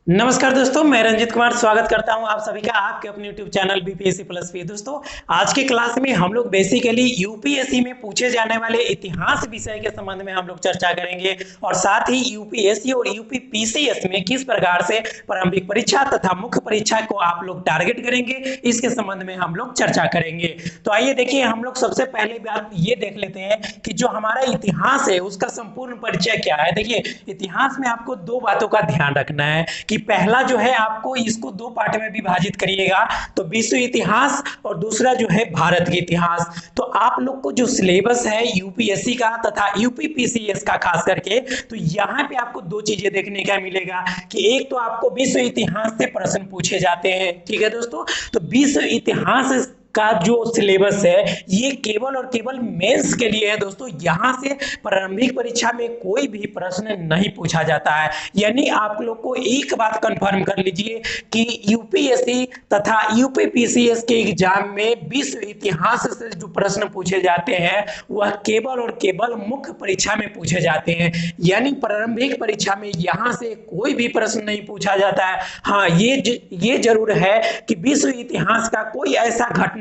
नमस्कार दोस्तों, मैं रंजित कुमार स्वागत करता हूं आप सभी का आपके अपने YouTube चैनल बीपीएससी प्लस पे। दोस्तों, आज के क्लास में हम लोग बेसिकली यूपीएससी में पूछे जाने वाले इतिहास विषय के संबंध में हम लोग चर्चा करेंगे और साथ ही यूपीएससी और यूपीपीसीएस में किस प्रकार से प्रारंभिक परीक्षा तथा मुख्य परीक्षा को आप लोग टारगेट करेंगे, इसके संबंध में हम लोग चर्चा करेंगे। तो आइए देखिए, हम लोग सबसे पहले बात ये देख लेते हैं कि जो हमारा इतिहास है उसका संपूर्ण परिचय क्या है। देखिए, इतिहास में आपको दो बातों का ध्यान रखना है कि पहला जो है आपको इसको दो पार्ट में विभाजित करिएगा, तो विश्व इतिहास और दूसरा जो है भारत के इतिहास। तो आप लोग को जो सिलेबस है यूपीएससी का तथा यूपीपीसीएस का खास करके, तो यहाँ पे आपको दो चीजें देखने का मिलेगा कि एक तो आपको विश्व इतिहास से प्रश्न पूछे जाते हैं। ठीक है दोस्तों, तो विश्व इतिहास का जो सिलेबस है ये केवल और केवल मेंस के लिए है दोस्तों। यहां से प्रारंभिक परीक्षा में कोई भी प्रश्न नहीं पूछा जाता है। यानी आप लोग को एक बात कंफर्म कर लीजिए कि यूपीएससी तथा यूपीपीसीएस के एग्जाम में विश्व इतिहास से जो प्रश्न पूछे जाते हैं वह केवल और केवल मुख्य परीक्षा में पूछे जाते हैं। यानी प्रारंभिक परीक्षा में यहां से कोई भी प्रश्न नहीं पूछा जाता है। हाँ, ये जरूर है कि विश्व इतिहास का कोई ऐसा घटनाक्रम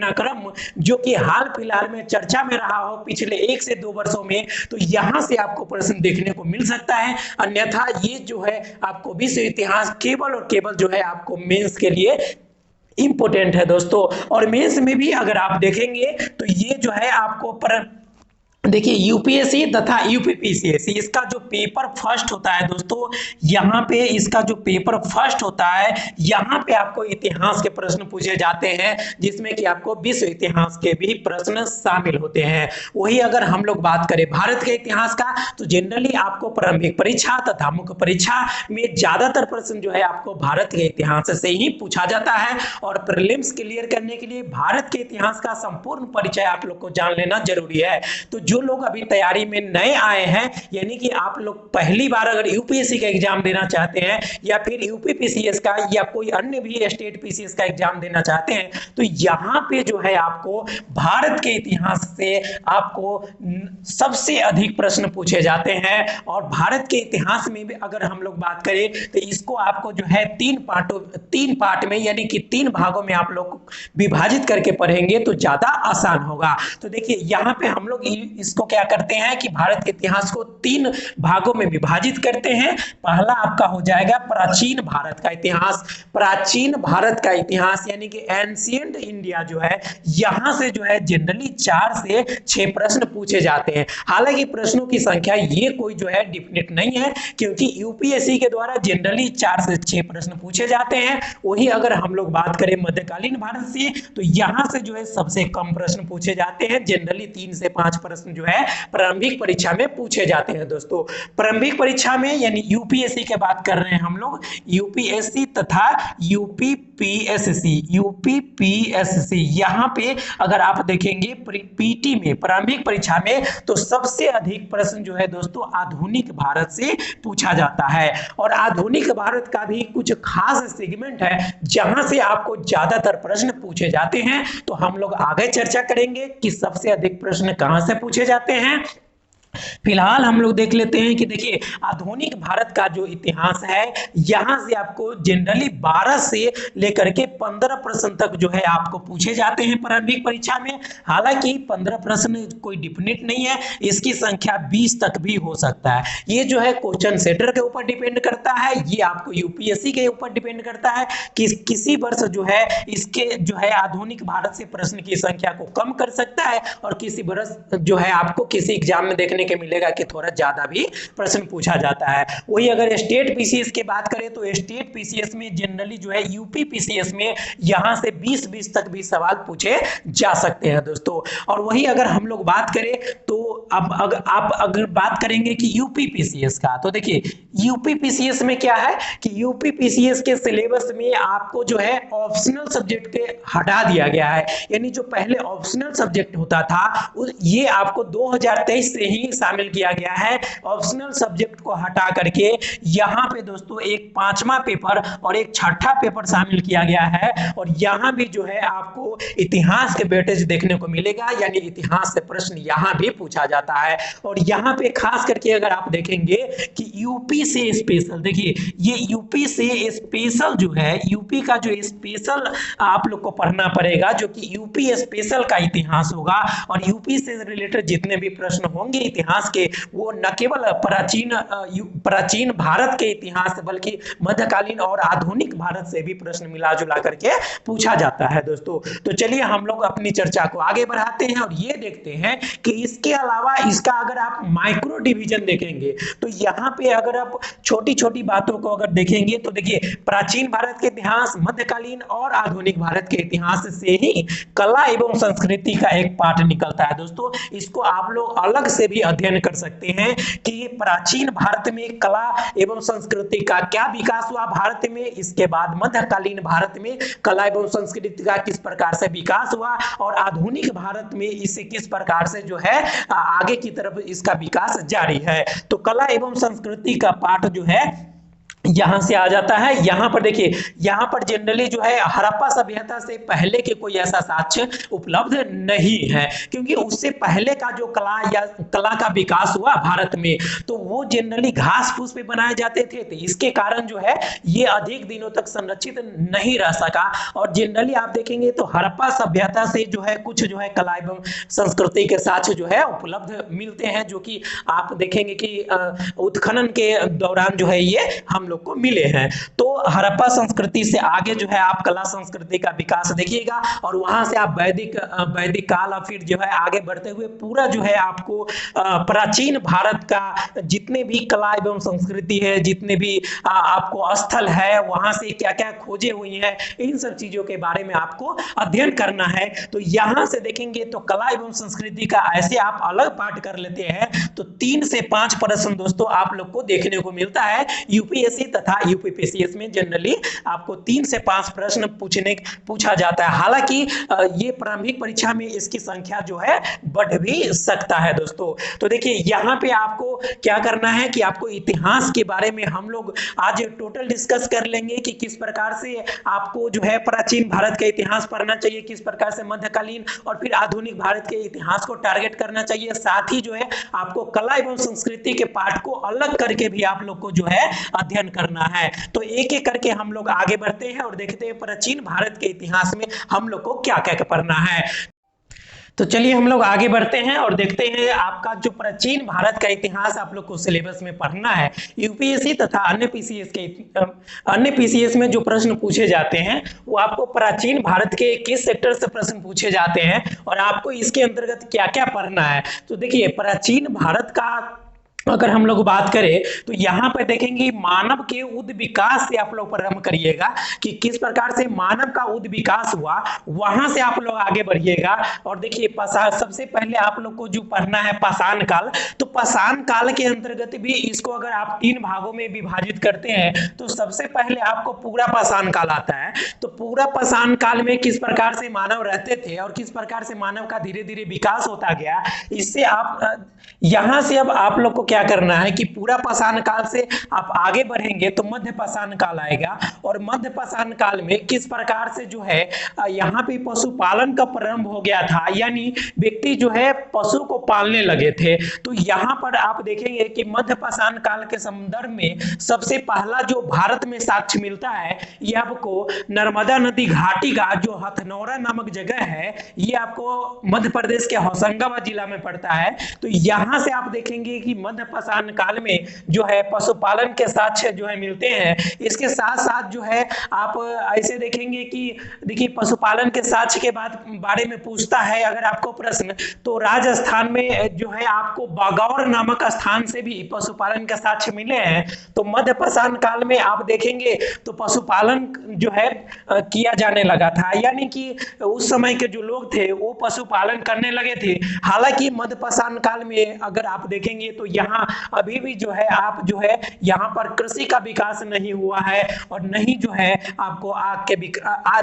जो कि हाल फिलहाल में चर्चा में रहा हो पिछले 1 से 2 वर्षों में, तो यहां से आपको प्रश्न देखने को मिल सकता है। अन्यथा ये जो है आपको विश्व इतिहास केवल और केवल जो है आपको मेंस के लिए इंपॉर्टेंट है दोस्तों। और मेंस में भी अगर आप देखेंगे तो ये जो है आपको देखिए यूपीएससी तथा यूपीपीसीएस इसका जो पेपर फर्स्ट होता है दोस्तों, यहाँ पे इसका जो पेपर फर्स्ट होता है यहाँ पे आपको इतिहास के प्रश्न पूछे जाते हैं, जिसमें कि आपको विश्व इतिहास के भी प्रश्न शामिल होते हैं। वही अगर हम लोग बात करें भारत के इतिहास का, तो जनरली आपको प्रारंभिक परीक्षा तथा मुख्य परीक्षा में ज्यादातर प्रश्न जो है आपको भारत के इतिहास से ही पूछा जाता है। और प्रीलिम्स क्लियर करने के लिए भारत के इतिहास का संपूर्ण परिचय आप लोग को जान लेना जरूरी है। तो जो लोग अभी तैयारी में नए आए हैं, यानी कि आप लोग पहली बार अगर यूपीएससी का एग्जाम देना चाहते हैं या फिर यूपीपीसीएस का या कोई अन्य भी स्टेट पीसीएस का एग्जाम देना चाहते हैं, तो यहाँ पे जो है आपको भारत के इतिहास से आपको सबसे अधिक प्रश्न पूछे जाते हैं। और भारत के इतिहास में भी अगर हम लोग बात करें तो इसको आपको जो है तीन पार्ट में यानी कि 3 भागों में आप लोग विभाजित करके पढ़ेंगे तो ज्यादा आसान होगा। तो देखिए यहाँ पे हम लोग इसको क्या करते हैं कि भारत के इतिहास को 3 भागों में विभाजित करते हैं। पहला आपका हो जाएगा प्राचीन भारत का इतिहास। प्राचीन भारत का इतिहास यानी कि एंशिएंट इंडिया जो है, यहां से जो है जनरली 4 से 6 प्रश्न पूछे जाते हैं। हालांकि प्रश्नों की संख्या ये कोई जो है डिफिनिट नहीं है, क्योंकि यूपीएससी के द्वारा जनरली 4 से 6 प्रश्न पूछे जाते हैं। वही अगर हम लोग बात करें मध्यकालीन भारत से, तो यहां से जो है सबसे कम प्रश्न पूछे जाते हैं। जनरली 3 से 5 प्रश्न जो है प्रारंभिक परीक्षा में पूछे जाते हैं दोस्तों। प्रारंभिक परीक्षा में यानी यूपीएससी की बात कर रहे हैं हम लोग, यूपीएससी तथा यूपीपीएससी यहां पे अगर आप देखेंगे पीटी में प्रारंभिक परीक्षा में, तो सबसे अधिक प्रश्न जो है दोस्तों आधुनिक भारत से पूछा जाता है। और आधुनिक भारत का भी कुछ खास सेगमेंट है जहां से आपको ज्यादातर प्रश्न पूछे जाते हैं। तो हम लोग आगे चर्चा करेंगे कि सबसे अधिक प्रश्न कहां से पूछे जाते हैं। फिलहाल हम लोग देख लेते हैं कि देखिए आधुनिक भारत का जो इतिहास है, यहां से आपको जनरली 12 से लेकर के 15 प्रश्न तक जो है आपको पूछे जाते हैं प्रारंभिक परीक्षा में। हालांकि 15 प्रश्न कोई डिफिनिट नहीं है, इसकी संख्या 20 तक भी हो सकता है। ये जो है क्वेश्चन सेटर के ऊपर डिपेंड करता है, ये आपको यूपीएससी के ऊपर डिपेंड करता है कि किसी वर्ष जो है इसके जो है आधुनिक भारत से प्रश्न की संख्या को कम कर सकता है, और किसी वर्ष जो है आपको किसी एग्जाम में देखने के मिलेगा कि थोड़ा ज्यादा भी प्रश्न पूछा जाता है। वही अगर स्टेट पीसीएस की बात करें तो स्टेट पीसीएस में जनरली जो है यूपी पीसीएस में यहां से 20 तक भी सवाल पूछे जा सकते हैं दोस्तों। और वही अगर हम लोग बात करें तो अब अगर बात करेंगे कि यूपी पीसीएस का, तो देखिए यूपी पीसीएस में क्या है कि यूपी पीसीएस के सिलेबस में आपको जो है ऑप्शनल सब्जेक्ट के हटा दिया गया है। यानी जो पहले ऑप्शनल सब्जेक्ट होता था ये आपको 2023 से ही नहीं शामिल किया गया है। ऑप्शनल सब्जेक्ट को हटा करके यहाँ पे दोस्तों एक 5वां पेपर और एक 6ठा पेपर शामिल किया गया है, और यहाँ भी जो है आपको इतिहास के वेटेज देखने को मिलेगा, यानी इतिहास से प्रश्न यहाँ भी पूछा जाता है। और यहाँ पे खास करके अगर आप देखेंगे कि यूपी से स्पेशल, देखिए ये यूपी से स्पेशल जो है, यूपी का जो स्पेशल आप लोग को पढ़ना पड़ेगा, जो कि यूपी स्पेशल का इतिहास होगा। और यूपी से रिलेटेड जितने भी प्रश्न होंगे इतिहास के, वो न केवल प्राचीन भारत के इतिहास बल्कि मध्यकालीन और आधुनिक भारत से भी प्रश्न मिला जुला करके पूछा जाता है दोस्तों। तो चलिए हम लोग अपनी चर्चा को आगे बढ़ाते हैं और ये देखते हैं कि इसके अलावा इसका अगर आप माइक्रो डिवीजन देखेंगे तो यहाँ पे अगर आप छोटी छोटी बातों को अगर देखेंगे तो देखिए प्राचीन भारत के इतिहास, मध्यकालीन और आधुनिक भारत के इतिहास से ही कला एवं संस्कृति का एक पार्ट निकलता है दोस्तों। इसको आप लोग अलग से भी अध्ययन कर सकते हैं कि ये प्राचीन भारत में कला एवं संस्कृति का क्या विकास हुआ भारत में, इसके बाद मध्यकालीन भारत में कला एवं संस्कृति का किस प्रकार से विकास हुआ, और आधुनिक भारत में इसे किस प्रकार से जो है आगे की तरफ इसका विकास जारी है। तो कला एवं संस्कृति का पार्ट जो है यहां से आ जाता है। यहां पर देखिए, यहां पर जनरली जो है हड़प्पा सभ्यता से पहले के कोई ऐसा साक्ष्य उपलब्ध नहीं है, क्योंकि उससे पहले का जो कला का विकास हुआ भारत में, तो वो जनरली घास फूस पे बनाए जाते थे। तो इसके कारण जो है ये अधिक दिनों तक संरक्षित नहीं रह सका। और जनरली आप देखेंगे तो हड़प्पा सभ्यता से जो है कुछ जो है कला एवं संस्कृति के साक्ष्य जो है उपलब्ध मिलते हैं, जो कि आप देखेंगे कि उत्खनन के दौरान जो है ये हम लोग को मिले हैं। तो हड़प्पा संस्कृति से आगे जो है आप कला संस्कृति का विकास देखिएगा, और वहां से आप वैदिक काल और फिर जो है आगे बढ़ते हुए पूरा जो है आपको प्राचीन भारत का जितने भी कला एवं संस्कृति है, जितने भी आपको स्थल है, वहां से क्या क्या खोजे हुई हैं, इन सब चीजों के बारे में आपको अध्ययन करना है। तो यहां से देखेंगे तो कला एवं संस्कृति का ऐसे आप अलग पार्ट कर लेते हैं तो 3 से 5 प्रश्न दोस्तों आप लोग को देखने को मिलता है। यूपीएससी तथा यूपीपीसीएस में जनरली आपको 3 से 5 प्रश्न पूछा जाता है। हालांकि ये प्रारंभिक परीक्षा में इसकी संख्या जो है बढ़ भी सकता है दोस्तों। तो देखिए यहाँ पे आपको क्या करना है कि आपको इतिहास के बारे में हम लोग आज टोटल डिस्कस कर लेंगे कि किस प्रकार से आपको जो है प्राचीन भारत का इतिहास पढ़ना चाहिए, किस प्रकार से मध्यकालीन और फिर आधुनिक भारत के इतिहास को टारगेट करना चाहिए। साथ ही जो है आपको कला एवं संस्कृति के पार्ट को अलग करके भी आप लोग को जो है अध्ययन करना है। तो एक एक करके हम लोग आगे बढ़ते हैं और देखते हैं प्राचीन भारत के इतिहास में हम लोग को क्या क्या पढ़ना है। तो चलिए हम लोग आगे बढ़ते हैं और देखते हैं आपका जो प्राचीन भारत का इतिहास आप लोग को सिलेबस में पढ़ना है। यूपीएससी तथा अन्य पीसीएस में जो प्रश्न पूछे जाते हैं वो आपको प्राचीन भारत के किस सेक्टर से प्रश्न पूछे जाते हैं और आपको इसके अंतर्गत क्या क्या पढ़ना है। तो देखिए प्राचीन भारत का अगर हम लोग बात करें तो यहाँ पर देखेंगे मानव के उद विकास से आप लोग प्रारंभ करिएगा कि किस प्रकार से मानव का उद विकास हुआ, वहां से आप लोग आगे बढ़िएगा। और देखिए सबसे पहले आप लोग को जो पढ़ना है पाषाण काल। तो पाषाण काल के अंतर्गत भी इसको अगर आप 3 भागों में विभाजित करते हैं तो सबसे पहले आपको पूरा पाषाण काल आता है। तो पूरा पाषाण काल में किस प्रकार से मानव रहते थे और किस प्रकार से मानव का धीरे धीरे विकास होता गया, इससे आप यहां से अब आप लोग को क्या करना है कि पूरा पाषाण काल से आप आगे बढ़ेंगे तो मध्य पाषाण काल आएगा। और मध्य पाषाण काल में किस प्रकार से जो है यहाँ पे पशुपालन का प्रारंभ हो गया था, यानी व्यक्ति जो है पशु को पालने लगे थे। तो यहाँ पर आप देखेंगे कि मध्य पाषाण काल के संदर्भ में सबसे पहला जो भारत में साक्ष्य मिलता है ये आपको नर्मदा नदी घाटी का जो हथनौरा नामक जगह है, ये आपको मध्य प्रदेश के होशंगाबाद जिला में पड़ता है। तो यहाँ से आप देखेंगे कि मध्य पाषाण काल में जो है पशुपालन के साक्ष्य जो है मिलते हैं। इसके साथ साथ जो है आप ऐसे देखेंगे कि देखिए पशुपालन के साक्ष्य के बारे में पूछता है अगर आपको प्रश्न, तो राजस्थान में जो है आपको बागौर नामक स्थान से भी पशुपालन के साक्ष्य मिले हैं। तो मध्य पाषाण काल में आप देखेंगे तो पशुपालन जो है किया जाने लगा था, यानी कि उस समय के जो लोग थे वो पशुपालन करने लगे थे। हालांकि मध्य पाषाण काल में अगर आप देखेंगे तो यहाँ यहाँ अभी भी जो है आप जो है यहाँ पर कृषि का विकास नहीं हुआ है और नहीं जो है आपको आग के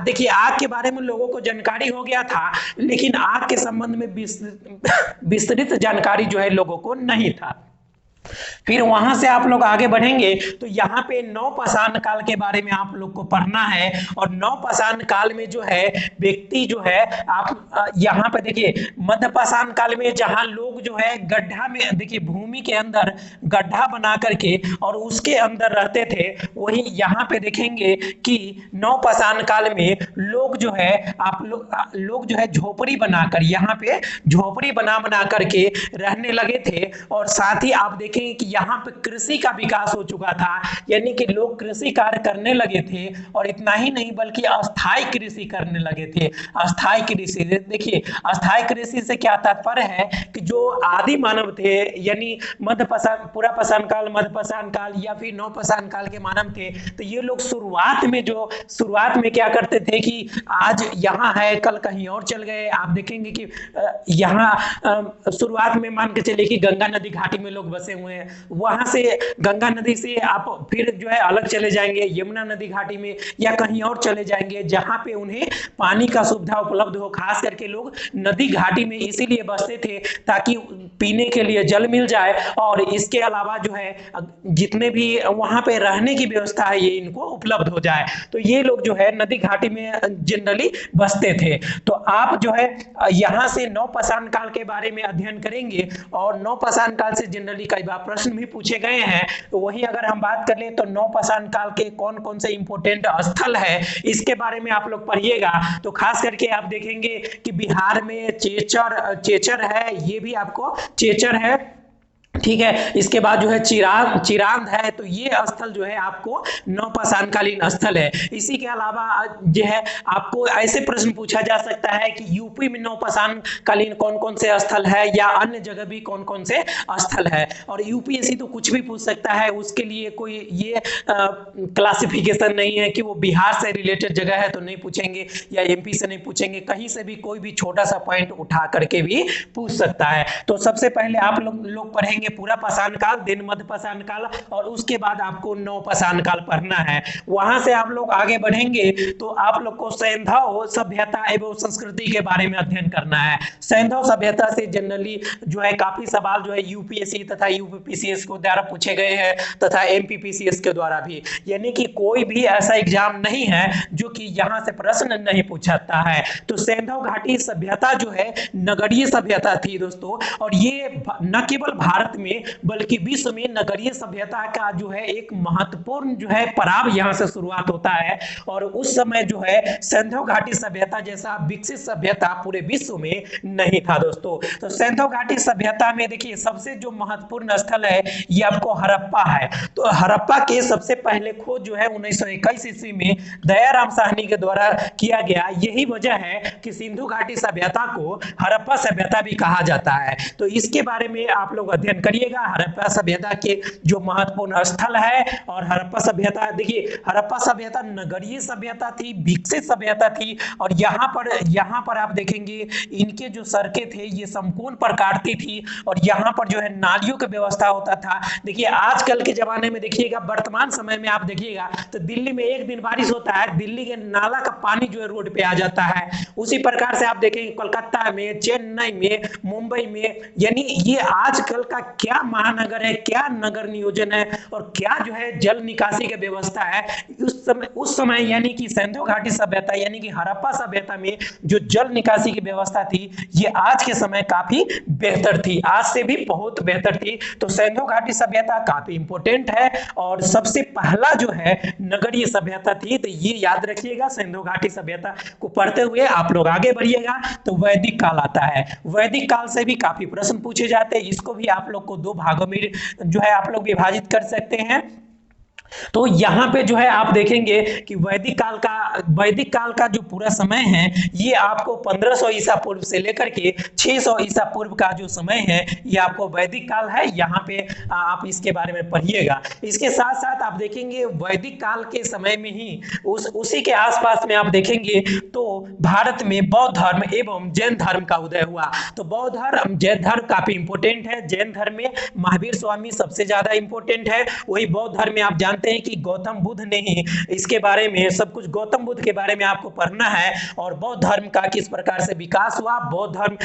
देखिए आग के बारे में लोगों को जानकारी हो गया था, लेकिन आग के संबंध में विस्तृत जानकारी जो है लोगों को नहीं था। फिर वहां से आप लोग आगे बढ़ेंगे तो यहाँ पे नवपाषाण काल के बारे में आप लोग को पढ़ना है। और नवपाषाण काल में जो है व्यक्ति जो है आप यहाँ पे देखिए मध्यपाषाण काल में जहाँ लोग जो है गड्ढा में देखिए भूमि के अंदर गड्ढा बना करके और उसके अंदर रहते थे, वही यहाँ पे देखेंगे कि नवपाषाण काल में लोग जो है आप लोग जो है झोपड़ी बनाकर यहाँ पे झोपड़ी बना बना करके रहने लगे थे। और साथ ही आप देखें कि यहाँ पे कृषि का विकास हो चुका था, यानी कि लोग कृषि कार्य करने लगे थे। और इतना ही नहीं बल्कि अस्थाई कृषि करने लगे थे। अस्थाई कृषि देखिए अस्थाई कृषि से क्या तात्पर्य है कि जो आदि मानव थे यानी पूरा पाषाण काल, मध्यपाषाण काल या फिर नवपाषाण काल के मानव थे, तो ये लोग शुरुआत में क्या करते थे कि आज यहाँ है कल कहीं और चल गए। आप देखेंगे कि यहाँ शुरुआत में मान के चलिए कि गंगा नदी घाटी में लोग बसे हुए हैं, वहां से गंगा नदी से आप फिर जो है अलग चले जाएंगे यमुना नदी घाटी में या कहीं और चले जाएंगे जहां पे उन्हें पानी का सुविधा उपलब्ध हो। खास करके लोग नदी घाटी में इसीलिए बसते थे ताकि पीने के लिए जल मिल जाए और इसके अलावा जो है जितने भी वहां पे रहने की व्यवस्था है ये इनको उपलब्ध हो जाए। तो ये लोग जो है नदी घाटी में जनरली बसते थे। तो आप जो है यहाँ से नवपाषाण काल के बारे में अध्ययन करेंगे और नवपाषाण काल से जनरली कई बार प्रश्न भी पूछे गए हैं। तो वही अगर हम बात कर ले तो नवपाषाण काल के कौन कौन से इंपोर्टेंट स्थल है इसके बारे में आप लोग पढ़िएगा। तो खास करके आप देखेंगे कि बिहार में चेचर है, ये भी आपको चेचर है, ठीक है। इसके बाद जो है चिरांद है, तो ये स्थल जो है आपको नवपाषाण कालीन स्थल है। इसी के अलावा जो है आपको ऐसे प्रश्न पूछा जा सकता है कि यूपी में नवपाषाण कालीन कौन कौन से स्थल है या अन्य जगह भी कौन कौन से स्थल है। और यूपीएससी तो कुछ भी पूछ सकता है, उसके लिए कोई ये क्लासिफिकेशन नहीं है कि वो बिहार से रिलेटेड जगह है तो नहीं पूछेंगे या एमपी से नहीं पूछेंगे, कहीं से भी कोई भी छोटा सा पॉइंट उठा करके भी पूछ सकता है। तो सबसे पहले आप लोग पढ़ेंगे पूरा पाषाण काल, दिन मध्यपाषाण काल और उसके बाद आपको नवपाषाण काल पढ़ना है। वहां से आप लोग आगे बढ़ेंगे तो आप लोग को सैंधव सभ्यता एवं संस्कृति के बारे में अध्ययन करना है। सैंधव सभ्यता से जनरली जो है काफी सवाल जो है यूपीएससी तथा यूपीपीसीएस को द्वारा पूछे गए हैं तथा एमपीपीसीएस के द्वारा भी, यानी कि कोई भी ऐसा एग्जाम नहीं है जो कि यहाँ से प्रश्न नहीं पूछता है। तो सैंधव घाटी सभ्यता जो है नगरीय सभ्यता थी दोस्तों, और ये न केवल भारत में बल्कि विश्व में नगरीय सभ्यता का जो है एक महत्वपूर्ण जो है पड़ाव यहाँ से शुरुआत होता है। और उस समय जो है सैंधव घाटी सभ्यता जैसा विकसित सभ्यता पूरे विश्व में नहीं था दोस्तों। तो सैंधव घाटी सभ्यता में देखिए सबसे जो महत्वपूर्ण स्थल है ये आपको हड़प्पा है। तो हड़प्पा के सबसे पहले खोज जो है 1921 ईस्वी में दयाराम साहनी के द्वारा किया गया। यही वजह है कि सिंधु घाटी सभ्यता को हड़प्पा सभ्यता भी कहा जाता है। तो इसके बारे में आप लोग अध्ययन करिएगा हड़प्पा सभ्यता के जो महत्वपूर्ण स्थल है। और हड़प्पा सभ्यता देखिए हड़प्पा सभ्यता नगरीय सभ्यता थी, विकसित सभ्यता थी। और यहाँ पर आप देखेंगे इनके जो सड़कें थे ये संपूर्ण प्रकार की थी और यहाँ पर जो है नालियों की व्यवस्था होता था। देखिए आजकल के जमाने में देखिएगा, वर्तमान समय में आप देखिएगा तो दिल्ली में एक दिन बारिश होता है, दिल्ली के नाला का पानी जो है रोड पे आ जाता है। उसी प्रकार से आप देखेंगे कोलकाता में, चेन्नई में, मुंबई में, यानी ये आजकल का क्या महानगर है, क्या नगर नियोजन है और क्या जो है जल निकासी की व्यवस्था है। उस समय यानी कि सिंधु घाटी सभ्यता यानी कि हड़प्पा सभ्यता में जो जल निकासी की व्यवस्था थी ये आज के समय काफी बेहतर थी, आज से भी बहुत बेहतर थी। तो सिंधु घाटी सभ्यता काफी इंपोर्टेंट है और सबसे पहला जो है नगरीय सभ्यता थी। तो ये याद रखिएगा, सिंधु घाटी सभ्यता को पढ़ते हुए आप लोग आगे बढ़िएगा। तो वैदिक काल आता है, वैदिक काल से भी काफी प्रश्न पूछे जाते हैं। इसको भी आप लोग को दो भागों में जो है आप लोग विभाजित कर सकते हैं। तो यहाँ पे जो है आप देखेंगे कि वैदिक काल का जो पूरा समय है ये आपको 1500 ईसा पूर्व से लेकर के 600 ईसा पूर्व का जो समय है ये आपको वैदिक काल है। यहाँ पे आप इसके बारे में पढ़िएगा। इसके साथ साथ आप देखेंगे वैदिक काल के समय में ही उसी के आसपास में आप देखेंगे तो भारत में बौद्ध धर्म एवं जैन धर्म का उदय हुआ। तो बौद्ध धर्म जैन धर्म काफी इंपोर्टेंट है। जैन धर्म में महावीर स्वामी सबसे ज्यादा इंपोर्टेंट है। वही बौद्ध धर्म में आप जानते हैं कि गौतम बुद्ध ने ही इसके बारे में सब कुछ, गौतम बुद्ध के बारे में आपको पढ़ना है और बौद्ध धर्म का किस प्रकार से विकास हुआ। बौद्ध धर्म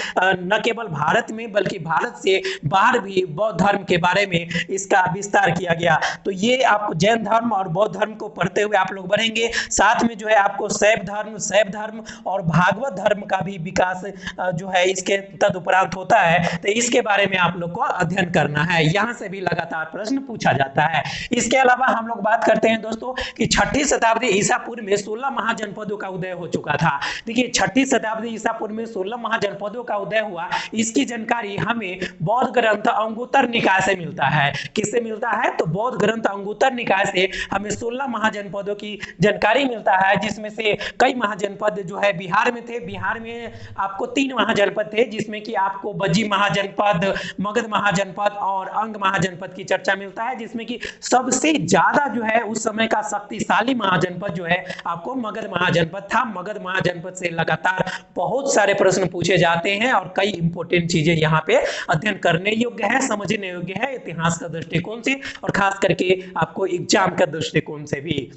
न केवल भारत में बल्कि भारत से बाहर भी बौद्ध धर्म के बारे में इसका विस्तार किया गया। तो ये आपको जैन धर्म और बौद्ध धर्म को पढ़ते हुए आप लोग बढ़ेंगे। साथ में जो है आपको शैव धर्म और भागवत धर्म का भी विकास जो है इसके तदुपरांत होता है। तो इसके बारे में आप लोग को अध्ययन करना है। यहाँ से भी लगातार प्रश्न पूछा जाता है। इसके अलावा हम लोग बात करते हैं दोस्तों कि 6ठी शताब्दी ईसा पूर्व में 16 महाजनपदों का उदय हो चुका था। देखिए 6ठी शताब्दी ईसा पूर्व में 16 महाजनपदों का उदय हुआ। इसकी जानकारी हमें बौद्ध ग्रंथ अंगुत्तर निकाय से मिलता है। किससे मिलता है? तो बौद्ध ग्रंथ अंगुत्तर निकाय से हमें 16 महाजनपदों की जानकारी मिलता है, जिसमें से कई महाजनपद जो है बिहार में थे। बिहार में आपको 3 महाजनपद थे, जिसमें कि आपको बज्जी महाजनपद, मगध महाजनपद और अंग महाजनपद की चर्चा मिलता है, जिसमें कि सबसे ज्यादा जो है उस समय का शक्तिशाली महाजनपद जो है आपको मगध महाजनपद था। मगध महाजनपद से लगातार बहुत सारे प्रश्न पूछे जाते हैं और कई इंपोर्टेंट चीजें यहाँ पे अध्ययन करने योग्य है, समझने योग्य है इतिहास का दृष्टिकोण से और खास करके आपको एग्जाम का दृष्टिकोण से भी।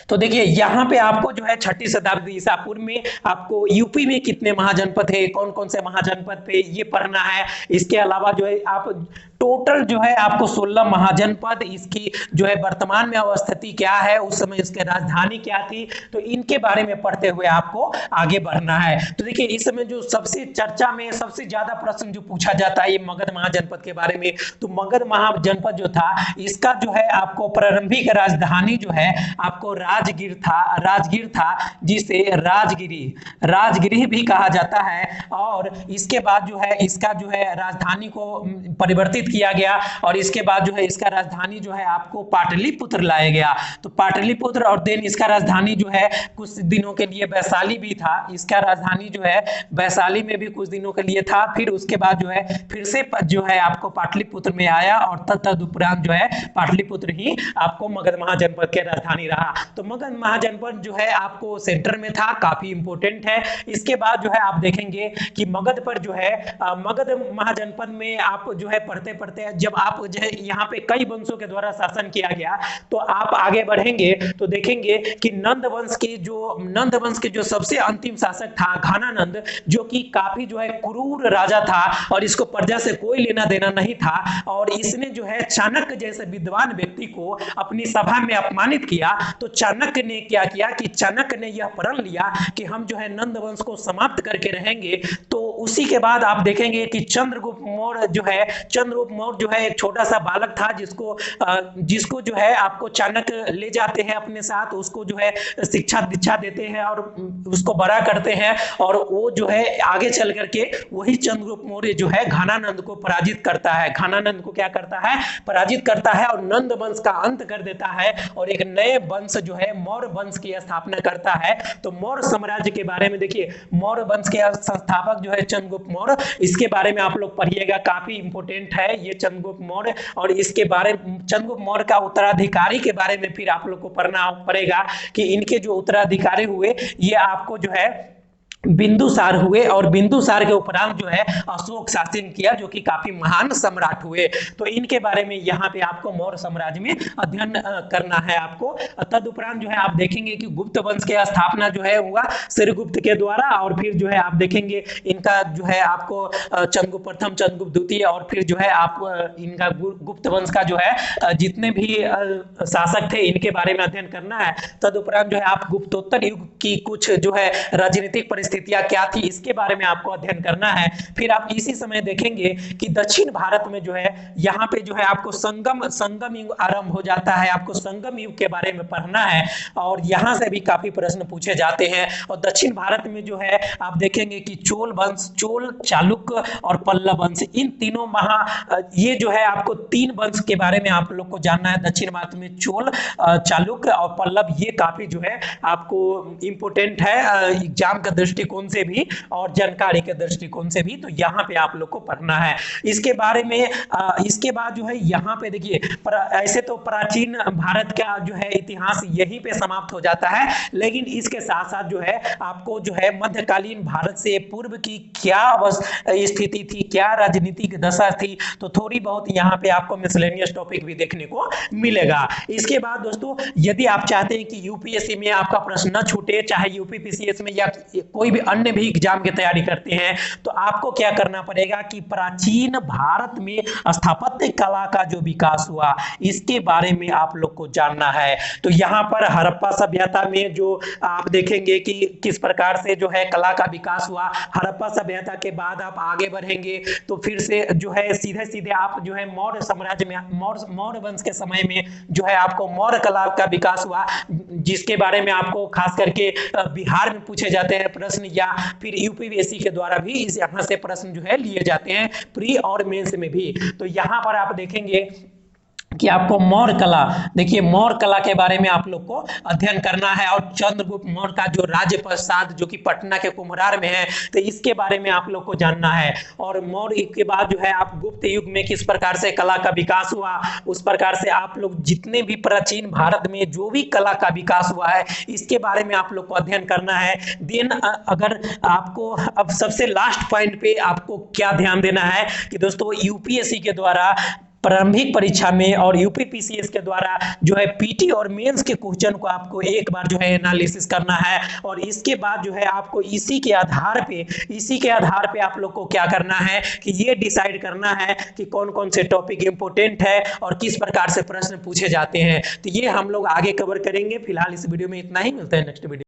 तो देखिए यहाँ पे आपको जो है 6ठी शताब्दी ईसा पूर्व में आपको यूपी में कितने महाजनपद है, कौन कौन से महाजनपद पे ये पढ़ना है। इसके अलावा जो है आप टोटल जो है आपको 16 महाजनपद, इसकी जो है वर्तमान में अवस्थिति क्या है, उस समय इसकी राजधानी क्या थी, तो इनके बारे में पढ़ते हुए आपको आगे बढ़ना है। तो देखिए इस समय जो सबसे चर्चा में सबसे ज्यादा प्रश्न जो पूछा जाता है ये मगध महाजनपद के बारे में। तो मगध महाजनपद जो था इसका जो है आपको प्रारंभिक राजधानी जो है आपको राजगीर था, जिसे राजगिरी भी कहा जाता है। और इसके बाद जो है इसका जो है राजधानी को परिवर्तित किया गया और इसके बाद जो है इसका राजधानी जो है आपको पाटलिपुत्र लाया गया। तो पाटलिपुत्र और देन इसका राजधानी जो है कुछ दिनों के लिए वैशाली भी था। इसका राजधानी जो है वैशाली में भी कुछ दिनों के लिए था। फिर उसके बाद जो है फिर से जो है आपको पाटलिपुत्र में आया और तदुपरांत जो है पाटलिपुत्र ही आपको मगध महाजनपद के राजधानी रहा। तो मगध महाजनपद जो है आपको सेंटर में था, काफी इंपोर्टेंट है। इसके बाद जो है आप देखेंगे कि मगध पर जो है मगध महाजनपद में आप जो है पढ़ते जब आप जो है यहाँ पे कई वंशों के द्वारा शासन किया गया, तो आप आगे बढ़ेंगे तो देखेंगे कि नंद वंश के जो सबसे अंतिम शासक था घानानंद, जो कि काफी जो है क्रूर राजा था और इसको प्रजा से कोई लेना देना नहीं था। और इसने जो है चाणक्य जैसे विद्वान व्यक्ति को अपनी सभा में अपमानित किया। तो चाणक्य ने क्या किया कि चाणक्य ने यह प्रण लिया कि हम जो है नंद वंश को समाप्त करके रहेंगे। तो उसी के बाद आप देखेंगे कि चंद्रगुप्त मौर्य जो है एक छोटा सा बालक था, जिसको जो है आपको चाणक्य ले जाते हैं अपने साथ, उसको जो है शिक्षा दीक्षा देते हैं और उसको बड़ा करते हैं। और वो जो है आगे चल करके वही चंद्रगुप्त मौर्य जो है घानानंद को पराजित करता है। घानानंद को क्या करता है? पराजित करता है और नंद वंश का अंत कर देता है और एक नए वंश जो है मौर्य वंश की स्थापना करता है। तो मौर्य साम्राज्य के बारे में देखिए, मौर्य वंश के संस्थापक जो है चंद्रगुप्त मौर्य, इसके बारे में आप लोग पढ़िएगा, काफी इंपोर्टेंट है ये चंद्रगुप्त मौर्य। और इसके बारे में चंद्रगुप्त मौर्य का उत्तराधिकारी के बारे में फिर आप लोग को पढ़ना पड़ेगा कि इनके जो उत्तराधिकारी हुए ये आपको जो है बिंदुसार हुए और बिंदुसार के उपरांत जो है अशोक शासन किया, जो कि काफी महान सम्राट हुए। तो इनके बारे में यहाँ पे आपको मौर्य साम्राज्य में अध्ययन करना है आपको। तदुपरांत जो है आप देखेंगे कि गुप्त वंश की स्थापना जो है हुआ श्रीगुप्त के द्वारा। और फिर जो है आप देखेंगे इनका जो है आपको चंद्रगुप्त प्रथम, चंद्रगुप्त द्वितीय और फिर जो है आप इनका गुप्त वंश का जो है जितने भी शासक थे इनके बारे में अध्ययन करना है। तदुपरांत जो है आप गुप्तोत्तर युग की कुछ जो है राजनीतिक परिस्थितियां क्या थी, इसके बारे में आपको अध्ययन करना है। फिर आप इसी समय देखेंगे कि दक्षिण भारत में जो है यहाँ पे जो है आपको संगम युग आरंभ हो जाता है, आपको संगम युग के बारे में पढ़ना है और यहाँ से भी काफी प्रश्न पूछे जाते हैं। और दक्षिण भारत में जो है आप देखेंगे कि चोल वंश, चोल, चालुक्य और पल्लव वंश, इन तीनों ये जो है आपको 3 वंश के बारे में आप लोग को जानना है। दक्षिण भारत में चोल, चालुक्य और पल्लव, ये काफी जो है आपको इंपोर्टेंट है एग्जाम के दृष्टिकोण से भी और जानकारी के दृष्टिकोण से भी, तो यहाँ पे आप लोग को पढ़ना है इसके बारे में। इसके बाद जो है यहाँ पे देखिए ऐसे तो प्राचीन भारत का जो है इतिहास यहीं पे समाप्त हो जाता है, लेकिन इसके साथ साथ जो है आपको जो है मध्यकालीन भारत से पूर्व की क्या स्थिति थी, क्या राजनीतिक दशा थी, तो थोड़ी बहुत यहाँ पे आपको मिसलेनियस टॉपिक भी देखने को मिलेगा। इसके बाद दोस्तों यदि आप चाहते हैं कि यूपीएससी में आपका प्रश्न न छूटे, चाहे यूपीपीसीएस में या कोई भी अन्य भी एग्जाम की तैयारी करते हैं, तो आपको क्या करना पड़ेगा कि प्राचीन भारत में स्थापत्य कला का जो विकास हुआ इसके बारे में आप लोग को जानना है। तो यहाँ पर हड़प्पा सभ्यता में जो आप देखेंगे कि किस प्रकार से जो है कला का विकास हुआ। हड़प्पा सभ्यता के बाद आप आगे बढ़ेंगे तो फिर से जो है सीधे सीधे आप जो है मौर्य साम्राज्य में, मौर्य वंश के समय में जो है आपको मौर्य कला का विकास हुआ, जिसके बारे में आपको खास करके बिहार में पूछे जाते हैं प्रश्न, या फिर यूपीएससी के द्वारा भी इस यहाँ से प्रश्न जो है लिए जाते हैं प्री और मेंस में भी। तो यहाँ पर आप देखेंगे कि आपको मौर्य कला, देखिए मौर्य कला के बारे में आप लोग को अध्ययन करना है और चंद्रगुप्त मौर्य का जो राज्य प्रसाद जो कि पटना के कुम्हरार में है, तो इसके बारे में आप लोग को जानना है। और मौर्य के बाद जो है आप गुप्त युग में किस प्रकार से कला का विकास हुआ, उस प्रकार से आप लोग जितने भी प्राचीन भारत में जो भी कला का विकास हुआ है इसके बारे में आप लोग को अध्ययन करना है। देन अगर आपको अब सबसे लास्ट पॉइंट पे आपको क्या ध्यान देना है कि दोस्तों यूपीएससी के द्वारा प्रारंभिक परीक्षा में और यूपीपीसीएस के द्वारा जो है पीटी और मेंस के क्वेश्चन को आपको एक बार जो है एनालिसिस करना है, और इसके बाद जो है आपको इसी के आधार पे आप लोग को क्या करना है कि ये डिसाइड करना है कि कौन कौन से टॉपिक इंपोर्टेंट है और किस प्रकार से प्रश्न पूछे जाते हैं। तो ये हम लोग आगे कवर करेंगे। फिलहाल इस वीडियो में इतना ही, मिलता है नेक्स्ट वीडियो।